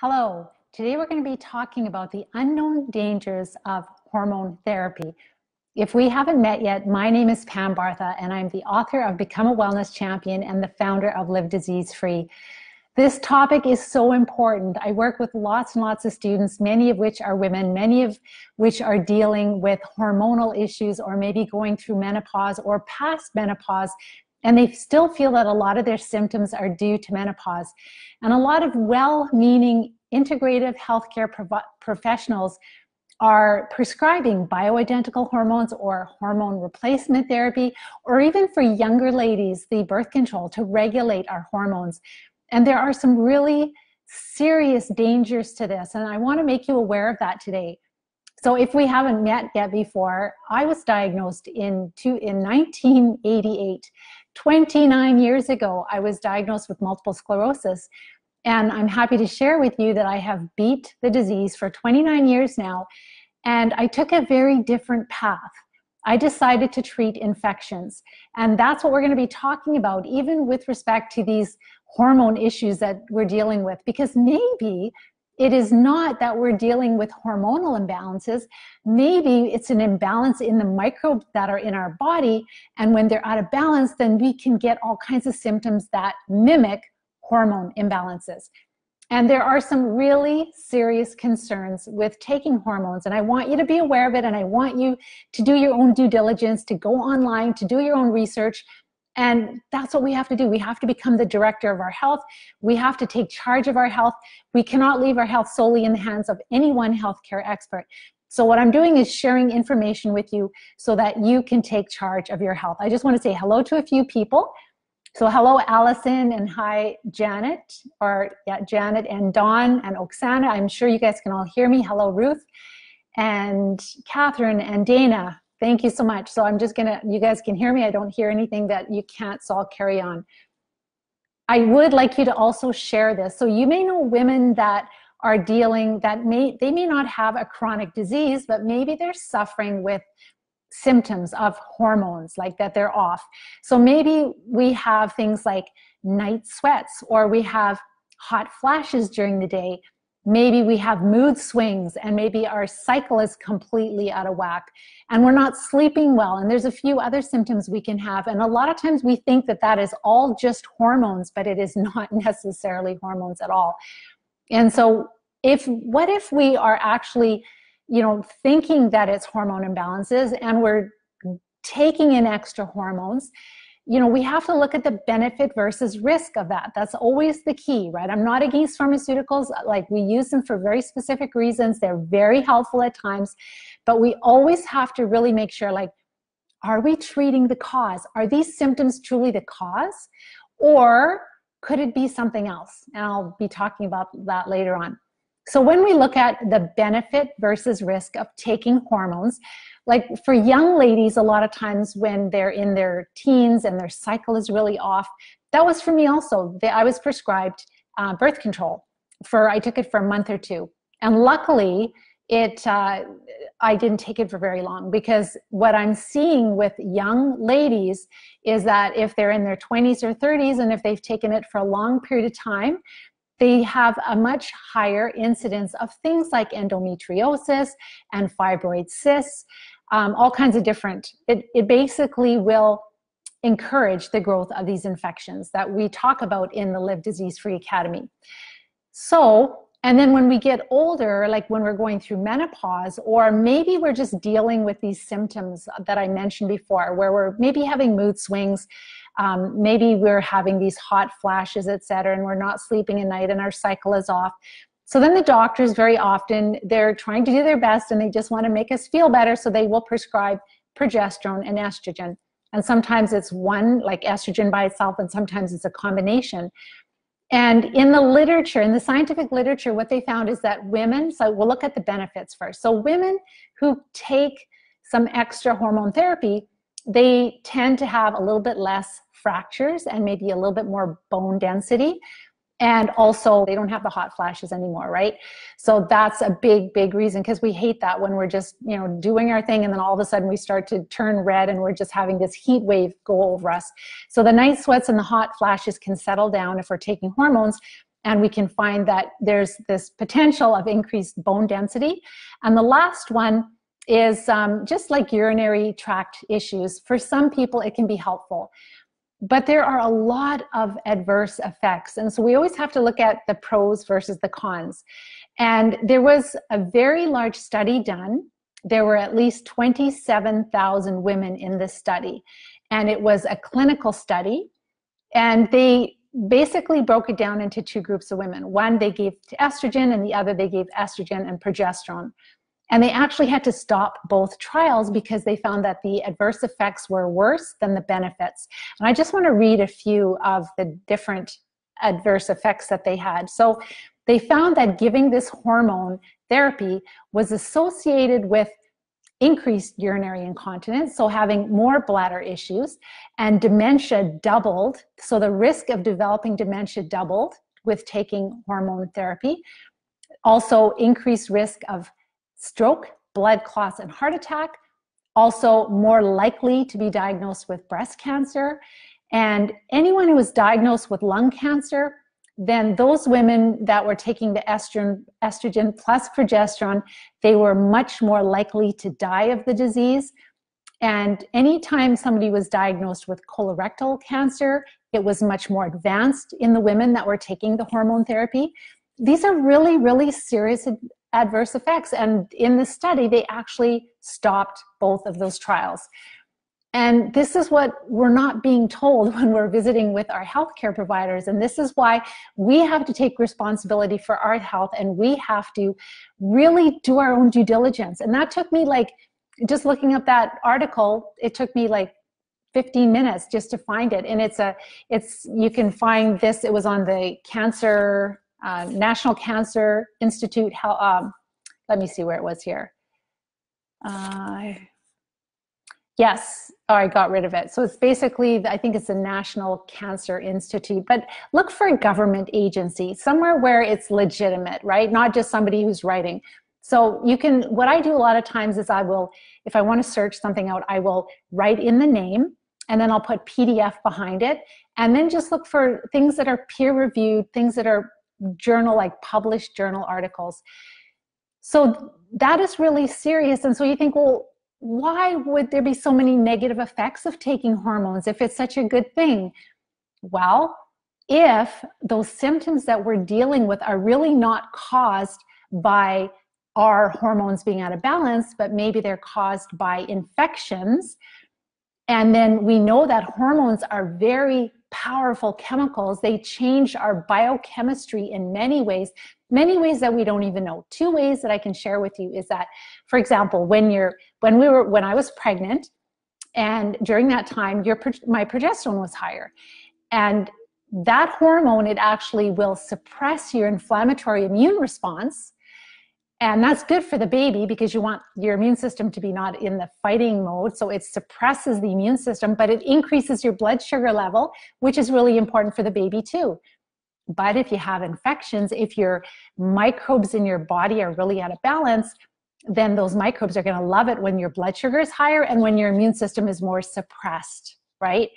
Hello, today we're going to be talking about the unknown dangers of hormone therapy. If we haven't met yet, my name is Pam Bartha and I'm the author of Become a Wellness Champion and the founder of Live Disease Free. This topic is so important. I work with lots and lots of students, many of which are women, many of which are dealing with hormonal issues or maybe going through menopause or past menopause, and they still feel that a lot of their symptoms are due to menopause. And a lot of well-meaning integrative healthcare professionals are prescribing bioidentical hormones or hormone replacement therapy, or even for younger ladies, the birth control to regulate our hormones. And there are some really serious dangers to this, and I want to make you aware of that today. So if we haven't met yet before, I was diagnosed in 1988. 29 years ago, I was diagnosed with multiple sclerosis. And I'm happy to share with you that I have beat the disease for 29 years now. And I took a very different path. I decided to treat infections. And that's what we're going to be talking about, even with respect to these hormone issues that we're dealing with. Because maybe it is not that we're dealing with hormonal imbalances. Maybe it's an imbalance in the microbes that are in our body. And when they're out of balance, then we can get all kinds of symptoms that mimic hormone imbalances. And there are some really serious concerns with taking hormones. And I want you to be aware of it. And I want you to do your own due diligence, to go online, to do your own research. And that's what we have to do. We have to become the director of our health. We have to take charge of our health. We cannot leave our health solely in the hands of any one healthcare expert. So what I'm doing is sharing information with you so that you can take charge of your health. I just want to say hello to a few people. So hello, Allison, and hi, Janet, Janet and Dawn and Oksana. I'm sure you guys can all hear me. Hello, Ruth and Catherine and Dana. Thank you so much. So I'm just you guys can hear me. I don't hear anything that you can't, so I'll carry on. I would like you to also share this. So you may know women that are dealing, they may not have a chronic disease, but maybe they're suffering with symptoms of hormones, like that they're off. So maybe we have things like night sweats, or we have hot flashes during the day. Maybe we have mood swings, and maybe our cycle is completely out of whack, and we're not sleeping well. And there's a few other symptoms we can have. And a lot of times we think that that is all just hormones, but it is not necessarily hormones at all. And so what if we are actually thinking that it's hormone imbalances and we're taking in extra hormones? We have to look at the benefit versus risk of that. That's always the key, right? I'm not against pharmaceuticals. Like, we use them for very specific reasons. They're very helpful at times, but we always have to really make sure, like, are we treating the cause? Are these symptoms truly the cause? Or could it be something else? And I'll be talking about that later on. So when we look at the benefit versus risk of taking hormones, like for young ladies, a lot of times when they're in their teens and their cycle is really off, that was for me also. I was prescribed birth control. I took it for a month or two. And luckily, I didn't take it for very long, because what I'm seeing with young ladies is that if they're in their 20s or 30s, and if they've taken it for a long period of time, they have a much higher incidence of things like endometriosis and fibroid cysts, all kinds of different. It basically will encourage the growth of these infections that we talk about in the Live Disease Free Academy. So, and then when we get older, like when we're going through menopause, or maybe we're just dealing with these symptoms that I mentioned before, where we're maybe having mood swings, maybe we're having these hot flashes, etc., and we're not sleeping at night and our cycle is off. So then the doctors, very often, they're trying to do their best and they just want to make us feel better, so they will prescribe progesterone and estrogen. And sometimes it's one, like estrogen by itself, and sometimes it's a combination. And in the literature, in the scientific literature, what they found is that women, so we'll look at the benefits first. So women who take some extra hormone therapy, they tend to have a little bit less fractures and maybe a little bit more bone density. And also, they don't have the hot flashes anymore, right? So that's a big, big reason, because we hate that when we're just, doing our thing and then all of a sudden we start to turn red and we're just having this heat wave go over us. So the night sweats and the hot flashes can settle down if we're taking hormones. and we can find that there's this potential of increased bone density. And the last one is just like urinary tract issues. For some people, it can be helpful. But there are a lot of adverse effects. And so we always have to look at the pros versus the cons. And there was a very large study done. There were at least 27,000 women in this study. And it was a clinical study. And they basically broke it down into two groups of women. One they gave estrogen, and the other they gave estrogen and progesterone. And they actually had to stop both trials because they found that the adverse effects were worse than the benefits. And I just want to read a few of the different adverse effects that they had. So they found that giving this hormone therapy was associated with increased urinary incontinence, so having more bladder issues, and dementia doubled. So the risk of developing dementia doubled with taking hormone therapy. Also increased risk of stroke, blood clots, and heart attack. Also more likely to be diagnosed with breast cancer. And anyone who was diagnosed with lung cancer, then those women that were taking the estrogen plus progesterone, they were much more likely to die of the disease. And anytime somebody was diagnosed with colorectal cancer, it was much more advanced in the women that were taking the hormone therapy. These are really, really serious adverse effects. And in the study, they actually stopped both of those trials. And this is what we're not being told when we're visiting with our healthcare providers. And this is why we have to take responsibility for our health, and we have to really do our own due diligence. And that took me, like, just looking up that article, it took me like 15 minutes just to find it. And you can find this, it was on the cancer, National Cancer Institute. Let me see where it was here. Yes, I got rid of it. So it's basically, I think it's the National Cancer Institute, but look for a government agency, somewhere where it's legitimate, right? Not just somebody who's writing. So you can, what I do a lot of times is I will, if I want to search something out, I will write in the name, and then I'll put PDF behind it, and then just look for things that are peer reviewed, things that are journal, like published journal articles. So that is really serious. And so you think, well, why would there be so many negative effects of taking hormones if it's such a good thing? Well, if those symptoms that we're dealing with are really not caused by our hormones being out of balance, but maybe they're caused by infections, and then we know that hormones are very powerful chemicals. They change our biochemistry in many ways that we don't even know. Two ways that I can share with you is that, for example, when I was pregnant, and during that time, my progesterone was higher. And that hormone, it actually will suppress your inflammatory immune response. And that's good for the baby because you want your immune system to be not in the fighting mode. So it suppresses the immune system, but it increases your blood sugar level, which is really important for the baby too. But if you have infections, if your microbes in your body are really out of balance, then those microbes are going to love it when your blood sugar is higher and when your immune system is more suppressed, right?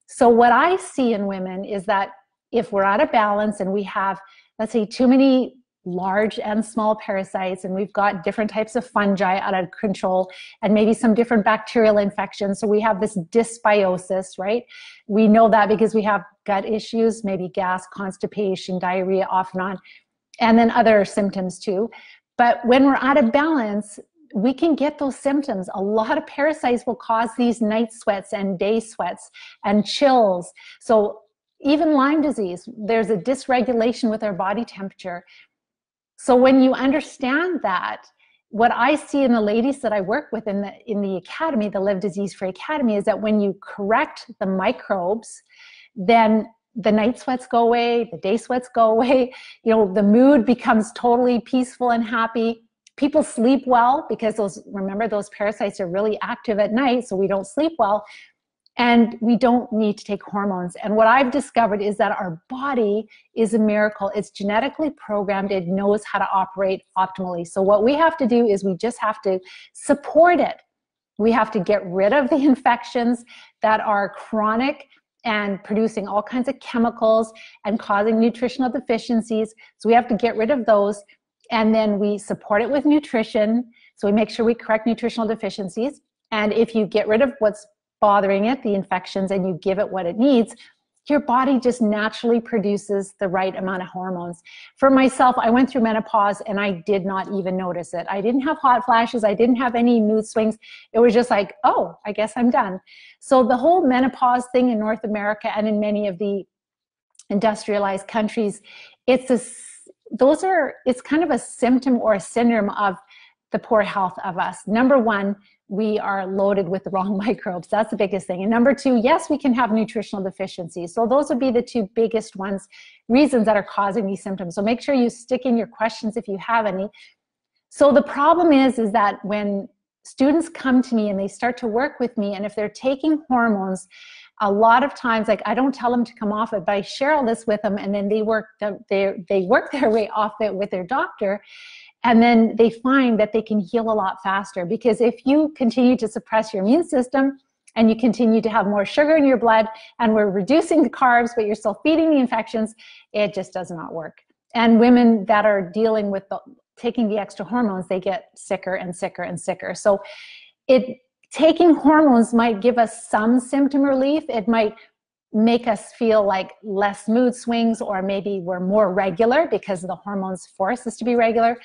So what I see in women is that if we're out of balance and we have, let's say, too many large and small parasites, and we've got different types of fungi out of control, and maybe some different bacterial infections. So we have this dysbiosis, right? We know that because we have gut issues, maybe gas, constipation, diarrhea off and on, and then other symptoms too. But when we're out of balance, we can get those symptoms. A lot of parasites will cause these night sweats and day sweats and chills. So even Lyme disease, there's a dysregulation with our body temperature. So when you understand that, what I see in the ladies that I work with in the academy, the Live Disease Free Academy, is that when you correct the microbes, then the night sweats go away, the day sweats go away, the mood becomes totally peaceful and happy. People sleep well because remember those parasites are really active at night, so we don't sleep well. And we don't need to take hormones. And what I've discovered is that our body is a miracle. It's genetically programmed. It knows how to operate optimally. So what we have to do is we just have to support it. We have to get rid of the infections that are chronic and producing all kinds of chemicals and causing nutritional deficiencies. So we have to get rid of those. And then we support it with nutrition. So we make sure we correct nutritional deficiencies. And if you get rid of what's bothering it, the infections, and you give it what it needs, your body just naturally produces the right amount of hormones. For myself, I went through menopause and I did not even notice it. I didn't have hot flashes. I didn't have any mood swings. It was just like, oh, I guess I'm done. So the whole menopause thing in North America and in many of the industrialized countries, it's kind of a symptom or a syndrome of the poor health of us. Number one, we are loaded with the wrong microbes. That's the biggest thing. And number two, yes, we can have nutritional deficiencies. So those would be the two biggest reasons that are causing these symptoms. So make sure you stick in your questions if you have any. So the problem is that when students come to me and they start to work with me, and if they're taking hormones, a lot of times, like, I don't tell them to come off it, but I share all this with them, and then they work their way off it with their doctor. And then they find that they can heal a lot faster, because if you continue to suppress your immune system and you continue to have more sugar in your blood, and we're reducing the carbs, but you're still feeding the infections, it just does not work. And women that are dealing with taking the extra hormones, they get sicker and sicker and sicker. So taking hormones might give us some symptom relief. It might make us feel like less mood swings, or maybe we're more regular because the hormones force us to be regular.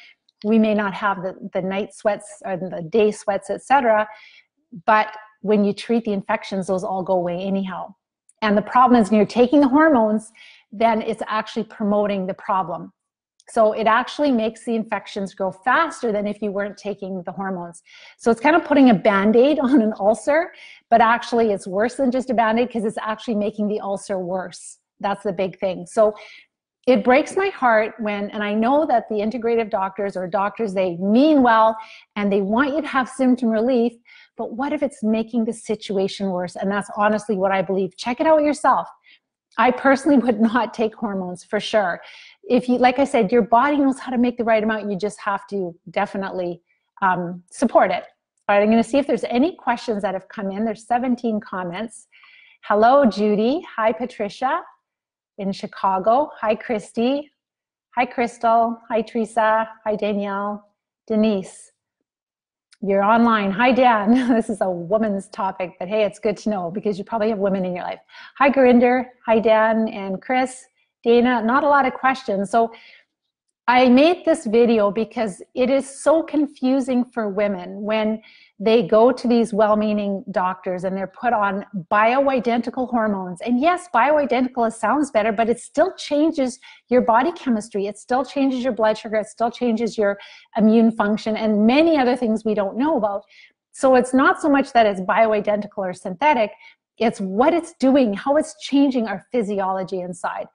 We may not have the night sweats or the day sweats, etc. But when you treat the infections, those all go away anyhow. And the problem is when you're taking the hormones, then it's actually promoting the problem. So it actually makes the infections grow faster than if you weren't taking the hormones. So it's kind of putting a Band-Aid on an ulcer, but actually it's worse than just a Band-Aid, because it's actually making the ulcer worse. That's the big thing. So it breaks my heart and I know that the integrative doctors or doctors, they mean well and they want you to have symptom relief, but what if it's making the situation worse? And that's honestly what I believe. Check it out yourself. I personally would not take hormones for sure. If you, like I said, your body knows how to make the right amount, you just have to definitely support it. All right, I'm going to see if there's any questions that have come in. There's 17 comments. Hello, Judy. Hi, Patricia in Chicago. Hi, Christy. Hi, Crystal. Hi, Teresa. Hi, Danielle. Denise, you're online. Hi, Dan. This is a woman's topic, but hey, it's good to know because you probably have women in your life. Hi, Gurinder. Hi, Dan and Chris. Dana, not a lot of questions. So I made this video because it is so confusing for women when they go to these well-meaning doctors and they're put on bioidentical hormones. And yes, bioidentical sounds better, but it still changes your body chemistry. It still changes your blood sugar. It still changes your immune function and many other things we don't know about. So it's not so much that it's bioidentical or synthetic, it's what it's doing, how it's changing our physiology inside.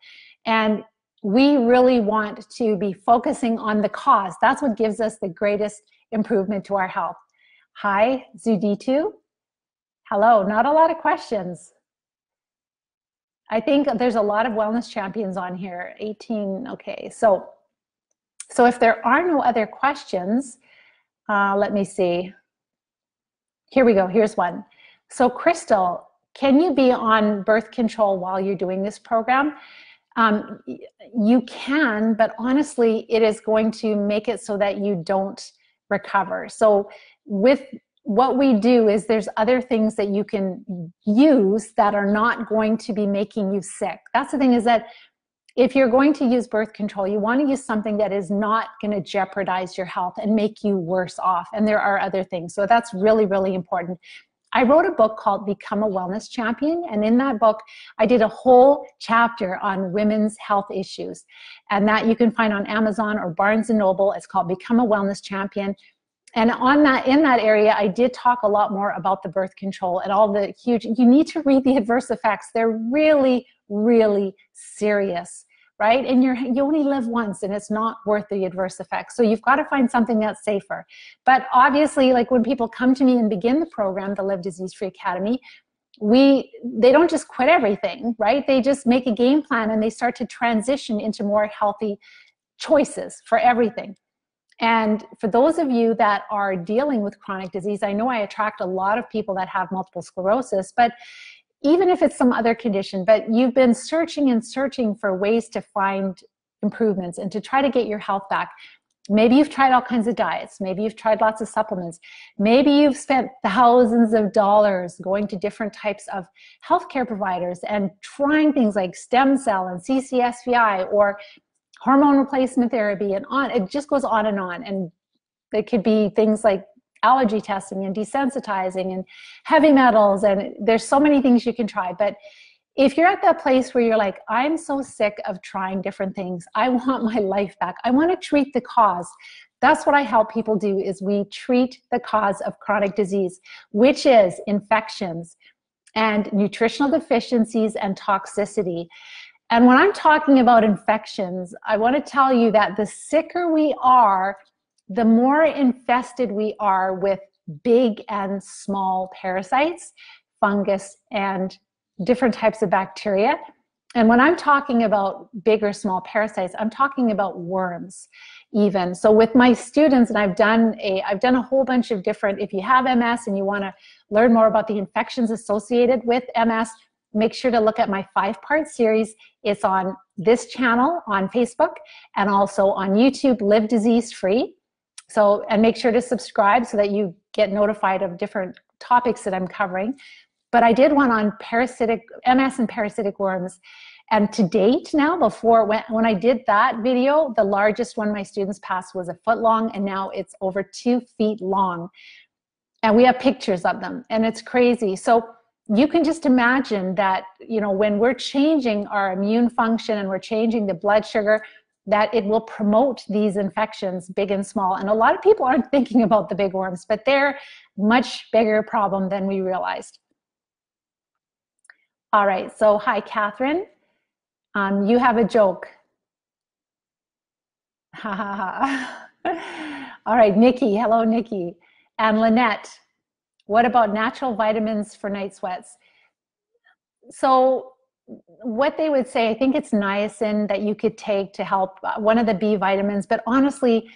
And we really want to be focusing on the cause. That's what gives us the greatest improvement to our health. Hi, Zuditu. Hello, not a lot of questions. I think there's a lot of wellness champions on here, 18, okay. So if there are no other questions, let me see. Here we go, here's one. So Crystal, can you be on birth control while you're doing this program? You can, but honestly, it is going to make it so that you don't recover. So with what we do is there's other things that you can use that are not going to be making you sick. That's the thing, is that if you're going to use birth control, you want to use something that is not going to jeopardize your health and make you worse off. And there are other things. So that's really, really important. I wrote a book called Become a Wellness Champion. And in that book, I did a whole chapter on women's health issues. And that you can find on Amazon or Barnes & Noble. It's called Become a Wellness Champion. And in that area, I did talk a lot more about the birth control and all the huge, you need to read the adverse effects. They're really, really serious, right? And you only live once and it's not worth the adverse effects. So you've got to find something that's safer. But obviously, like when people come to me and begin the program, the Live Disease Free Academy, they don't just quit everything, right? They just make a game plan and they start to transition into more healthy choices for everything. And for those of you that are dealing with chronic disease, I know I attract a lot of people that have multiple sclerosis, but even if it's some other condition, but you've been searching and searching for ways to find improvements and to try to get your health back. Maybe you've tried all kinds of diets. Maybe you've tried lots of supplements. Maybe you've spent thousands of dollars going to different types of healthcare providers and trying things like stem cell and CCSVI or hormone replacement therapy, and on. It just goes on. And it could be things like allergy testing and desensitizing and heavy metals. And there's so many things you can try. But if you're at that place where you're like, I'm so sick of trying different things, I want my life back, I want to treat the cause. That's what I help people do, is we treat the cause of chronic disease, which is infections and nutritional deficiencies and toxicity. And when I'm talking about infections, I want to tell you that the sicker we are, the more infested we are with big and small parasites, fungus, and different types of bacteria. And when I'm talking about big or small parasites, I'm talking about worms even. So with my students, and I've done a whole bunch of different, if you have MS and you want to learn more about the infections associated with MS, make sure to look at my 5-part series. It's on this channel on Facebook and also on YouTube, Live Disease Free. So, and make sure to subscribe so that you get notified of different topics that I'm covering. But I did one on parasitic MS and parasitic worms. And to date now, before when I did that video, the largest one my students passed was 1 foot long, and now it's over 2 feet long. And we have pictures of them, and it's crazy. So you can just imagine that, you know, when we're changing our immune function and we're changing the blood sugar, that it will promote these infections, big and small. And a lot of people aren't thinking about the big worms, but they're much bigger problem than we realized. All right, so hi, Catherine. You have a joke. Ha ha ha. All right, Nikki. Hello, Nikki. And Lynette, what about natural vitamins for night sweats? So what they would say, I think it's niacin that you could take to help, one of the B vitamins, but honestly,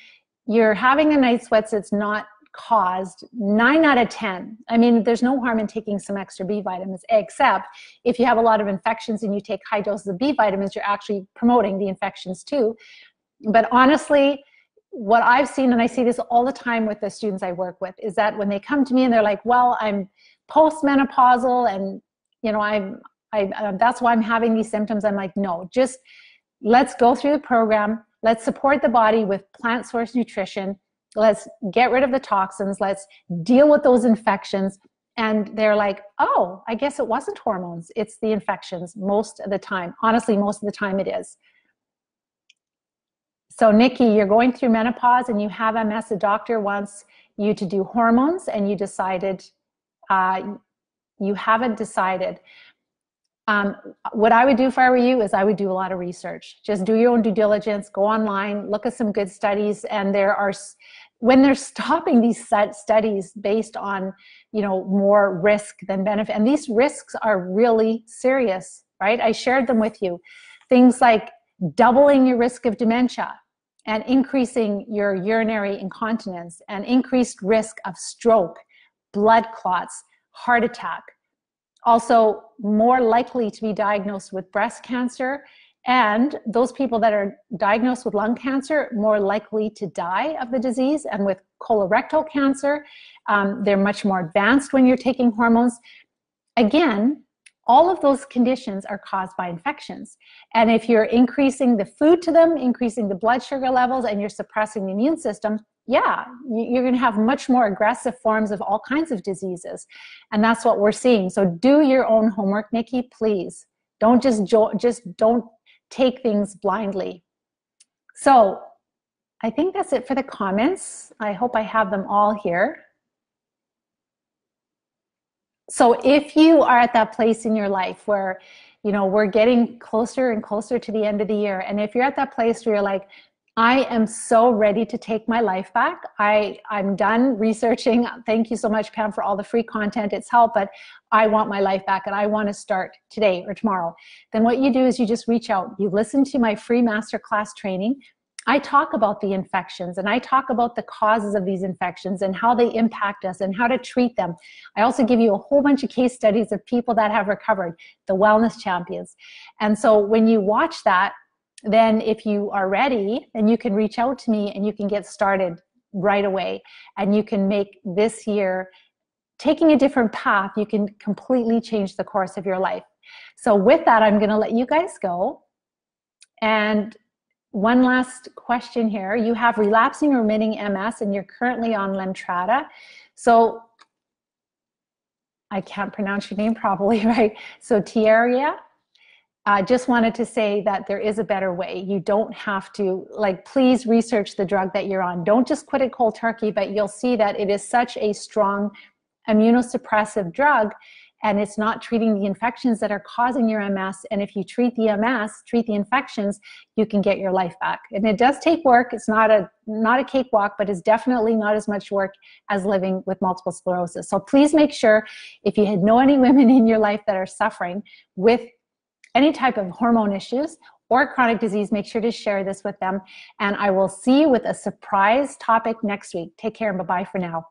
you're having the night sweats, it's not caused 9 out of 10. I mean, there's no harm in taking some extra B vitamins, except if you have a lot of infections and you take high doses of B vitamins, you're actually promoting the infections too. But honestly, what I've seen, and I see this all the time with the students I work with, is that when they come to me and they're like, well, I'm postmenopausal and, you know, that's why I'm having these symptoms. I'm like, no, just let's go through the program. Let's support the body with plant source nutrition. Let's get rid of the toxins. Let's deal with those infections. And they're like, oh, I guess it wasn't hormones. It's the infections most of the time. Honestly, most of the time it is. So Nikki, you're going through menopause and you have MS. The doctor wants you to do hormones and you decided, you haven't decided. What I would do if I were you is I would do a lot of research. Just do your own due diligence, go online, look at some good studies. And when they're stopping these studies based on, you know, more risk than benefit, and these risks are really serious, right? I shared them with you. Things like doubling your risk of dementia and increasing your urinary incontinence and increased risk of stroke, blood clots, heart attack. Also more likely to be diagnosed with breast cancer, and those people that are diagnosed with lung cancer more likely to die of the disease, and with colorectal cancer, they're much more advanced when you're taking hormones. Again, all of those conditions are caused by infections. And if you're increasing the food to them, increasing the blood sugar levels, and you're suppressing the immune system, yeah, you're going to have much more aggressive forms of all kinds of diseases. And that's what we're seeing. So do your own homework, Nikki, please. Don't just don't take things blindly. So I think that's it for the comments. I hope I have them all here. So if you are at that place in your life where, you know, we're getting closer and closer to the end of the year, and if you're at that place where you're like, I am so ready to take my life back. I'm done researching. Thank you so much, Pam, for all the free content. It's helped, but I want my life back and I want to start today or tomorrow. Then what you do is you just reach out. You listen to my free masterclass training. I talk about the infections, and I talk about the causes of these infections and how they impact us and how to treat them. I also give you a whole bunch of case studies of people that have recovered, the wellness champions. And so when you watch that, then if you are ready, then you can reach out to me and you can get started right away. And you can make this year, taking a different path, you can completely change the course of your life. So with that, I'm going to let you guys go. And one last question here. You have relapsing or remitting MS and you're currently on Lemtrada. So I can't pronounce your name properly, right? So Tierria, I just wanted to say that there is a better way. You don't have to, please research the drug that you're on. Don't just quit it cold turkey, but you'll see that it is such a strong immunosuppressive drug, and it's not treating the infections that are causing your MS. And if you treat the MS, treat the infections, you can get your life back. And it does take work. It's not a cakewalk, but it's definitely not as much work as living with multiple sclerosis. So please make sure, if you know any women in your life that are suffering with any type of hormone issues or chronic disease, make sure to share this with them. And I will see you with a surprise topic next week. Take care and bye-bye for now.